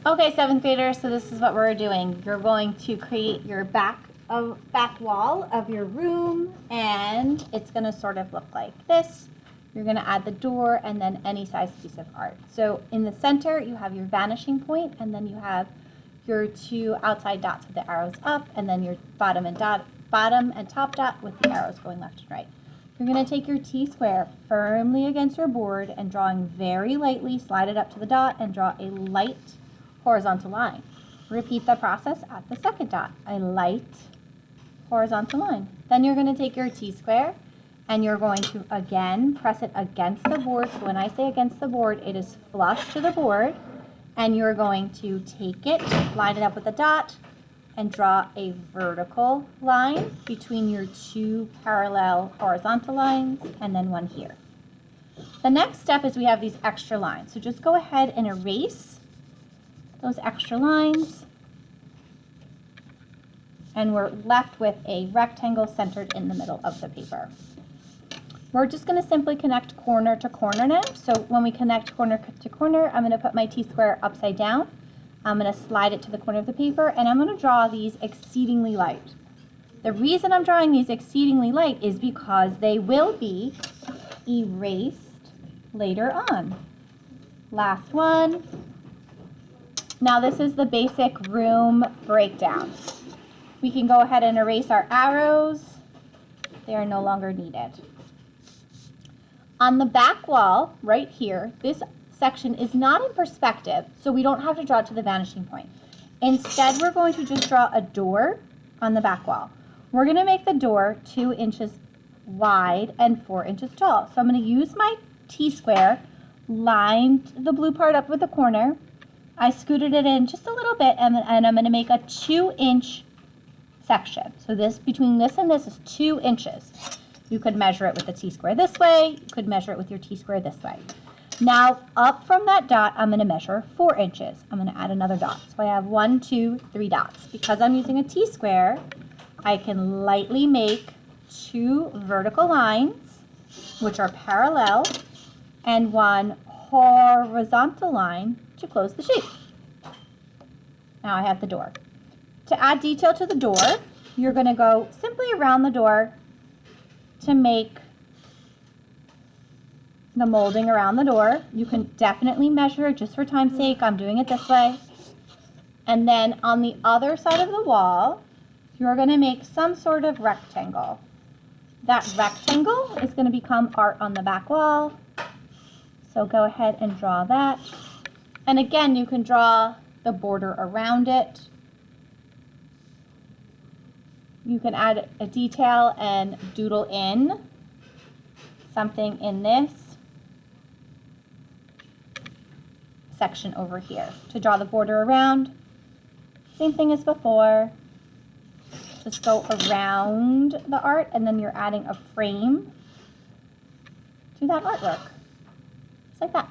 Okay, seventh graders, so this is what we're doing. You're going to create your back wall of your room, and it's going to sort of look like this. You're going to add the door and then any size piece of art. So in the center, you have your vanishing point, and then you have your two outside dots with the arrows up, and then your bottom and top dot with the arrows going left and right. You're going to take your T-square firmly against your board and drawing very lightly, slide it up to the dot and draw a light horizontal line. Repeat the process at the second dot, a light horizontal line. Then you're going to take your T-square and you're going to again press it against the board. So when I say against the board, it is flush to the board, and you're going to take it, line it up with a dot, and draw a vertical line between your two parallel horizontal lines, and then one here. The next step is we have these extra lines. So just go ahead and erase those extra lines, and we're left with a rectangle centered in the middle of the paper. We're just going to simply connect corner to corner now. So when we connect corner to corner, I'm going to put my T-square upside down. I'm going to slide it to the corner of the paper, and I'm going to draw these exceedingly light. The reason I'm drawing these exceedingly light is because they will be erased later on. Last one. Now this is the basic room breakdown. We can go ahead and erase our arrows. They are no longer needed. On the back wall, right here, this section is not in perspective, so we don't have to draw it to the vanishing point. Instead, we're going to just draw a door on the back wall. We're going to make the door 2 inches wide and 4 inches tall. So I'm going to use my T-square, lined the blue part up with the corner. I scooted it in just a little bit, and I'm going to make a 2-inch section. So this, between this and this, is 2 inches. You could measure it with the T-square this way. You could measure it with your T-square this way. Now, up from that dot, I'm going to measure 4 inches. I'm going to add another dot. So I have 1, 2, 3 dots. Because I'm using a T-square, I can lightly make 2 vertical lines, which are parallel, and 1 horizontal line to close the shape. Now I have the door. To add detail to the door, you're going to go simply around the door to make the molding around the door. You can definitely measure it. Just for time's sake, I'm doing it this way. And then on the other side of the wall, you're going to make some sort of rectangle. That rectangle is going to become art on the back wall. So go ahead and draw that. And again, you can draw the border around it. You can add a detail and doodle in something in this section over here. To draw the border around, same thing as before. Just go around the art, and then you're adding a frame to that artwork. Just like that.